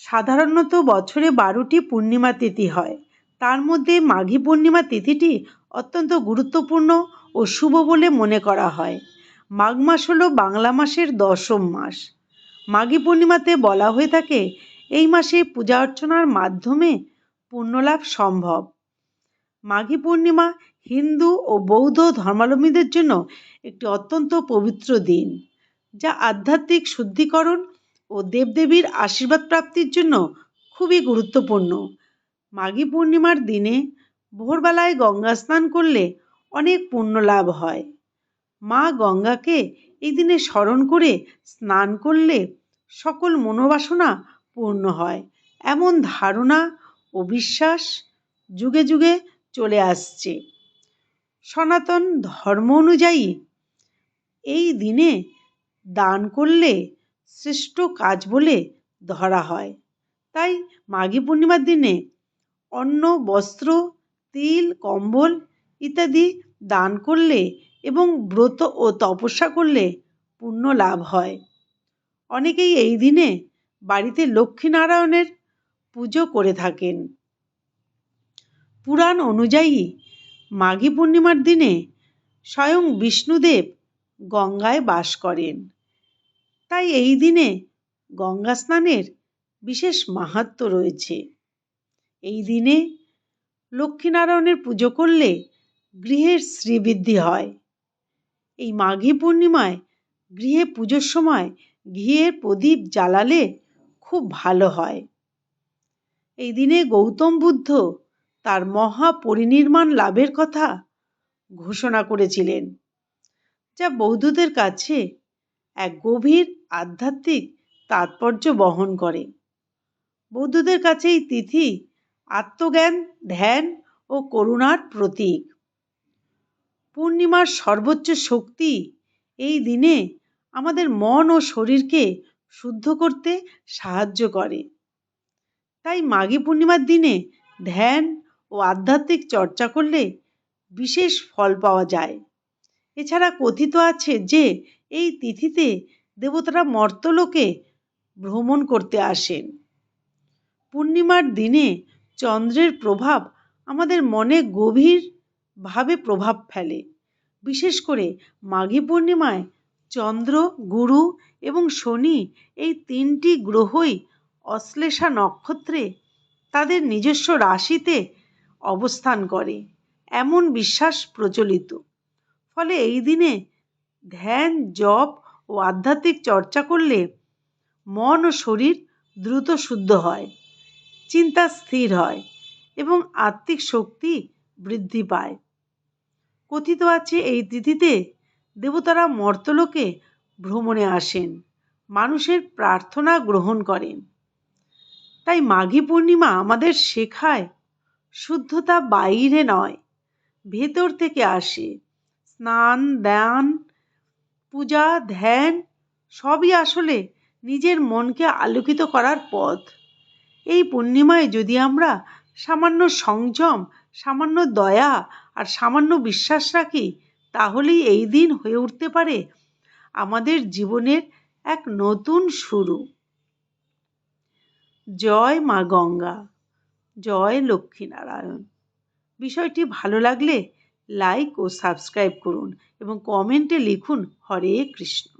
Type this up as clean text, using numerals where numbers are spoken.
সাধারণত বছরে 12টি পূর্ণিমা তিথি হয়। তার মধ্যে মাঘী পূর্ণিমা তিথিটি অত্যন্ত গুরুত্বপূর্ণ ও শুভ বলে মনে করা হয়। মাঘ মাস হলো বাংলা মাসের 10ম মাস। মাঘী পূর্ণিমাতে বলা হয়ে থাকে এই মাসে পূজা অর্চনার মাধ্যমে পুণ্যলাভ সম্ভব। মাঘী পূর্ণিমা হিন্দু ও বৌদ্ধ ধর্মাবলম্বীদের জন্য একটি অত্যন্ত পবিত্র দিন, যা আধ্যাত্মিক শুদ্ধিকরণ ও দেবদেবীর আশীর্বাদ প্রাপ্তির জন্য খুবই গুরুত্বপূর্ণ। মাঘী পূর্ণিমার দিনে ভোরবেলায় গঙ্গা স্নান করলে অনেক পুণ্য লাভ হয়। মা গঙ্গাকে এই দিনে স্মরণ করে স্নান করলে সকল মনোবাসনা পূর্ণ হয়, এমন ধারণা ও বিশ্বাস যুগে যুগে চলে আসছে। সনাতন ধর্ম অনুযায়ী এই দিনে দান করলে শ্রেষ্ঠ কাজ বলে ধরা হয়। তাই মাঘী পূর্ণিমার দিনে অন্ন, বস্ত্র, তিল, কম্বল ইত্যাদি দান করলে এবং ব্রত ও তপস্যা করলে পুণ্য লাভ হয়। অনেকেই এই দিনে বাড়িতে লক্ষ্মীনারায়ণের পুজো করে থাকেন। পুরাণ অনুযায়ী মাঘী পূর্ণিমার দিনে স্বয়ং বিষ্ণুদেব গঙ্গায় বাস করেন। তাই এই দিনে গঙ্গা স্নানের বিশেষ মাহাত্ম্য রয়েছে। এই দিনে লক্ষ্মীনারায়ণের পুজো করলে গৃহের শ্রীবৃদ্ধি হয়। এই মাঘী পূর্ণিমায় গৃহে পুজোর সময় ঘিয়ের প্রদীপ জ্বালালে খুব ভালো হয়। এই দিনে গৌতম বুদ্ধ তার মহাপরিনির্বাণ লাভের কথা ঘোষণা করেছিলেন, যা বৌদ্ধদের কাছে এক গভীর আধ্যাত্মিক তাৎপর্য বহন করে। বৌদ্ধদের কাছে এই তিথি আত্মজ্ঞান, ধ্যান ও করুণার প্রতীক। পূর্ণিমার সর্বোচ্চ শক্তি এই দিনে আমাদের মন ও শরীরকে শুদ্ধ করতে সাহায্য করে। তাই মাঘী পূর্ণিমার দিনে ধ্যান ও আধ্যাত্মিক চর্চা করলে বিশেষ ফল পাওয়া যায়। এছাড়া কথিত আছে যে এই তিথিতে দেবতারা মর্ত্যলোকে ভ্রমণ করতে আসেন। পূর্ণিমার দিনে চন্দ্রের প্রভাব আমাদের মনে গভীরভাবে প্রভাব ফেলে। বিশেষ করে মাঘী পূর্ণিমায় চন্দ্র, গুরু এবং শনি এই 3টি গ্রহই অশ্লেষা নক্ষত্রে তাদের নিজস্ব রাশিতে অবস্থান করে, এমন বিশ্বাস প্রচলিত। ফলে এই দিনে ধ্যান, জপ ও আধ্যাত্মিক চর্চা করলে মন ও শরীর দ্রুত শুদ্ধ হয়, চিন্তা স্থির হয় এবং আত্মিক শক্তি বৃদ্ধি পায়। কথিত আছে এই তিথিতে দেবতারা মর্ত্যলোকে ভ্রমণে আসেন, মানুষের প্রার্থনা গ্রহণ করেন। তাই মাঘী পূর্ণিমা আমাদের শেখায় শুদ্ধতা বাইরে নয়, ভেতর থেকে আসে। স্নান, দান, পূজা, ধ্যান সবই আসলে নিজের মনকে আলোকিত করার পথ। এই পূর্ণিমায় যদি আমরা সামান্য সংযম, সামান্য দয়া আর সামান্য বিশ্বাস রাখি, তাহলেই এই দিন হয়ে উঠতে পারে আমাদের জীবনের এক নতুন শুরু। জয় মা গঙ্গা, জয় লক্ষ্মীনারায়ণ। বিষয়টি ভালো লাগলে লাইক ও সাবস্ক্রাইব করুন এবং কমেন্টে লিখুন হরে কৃষ্ণ।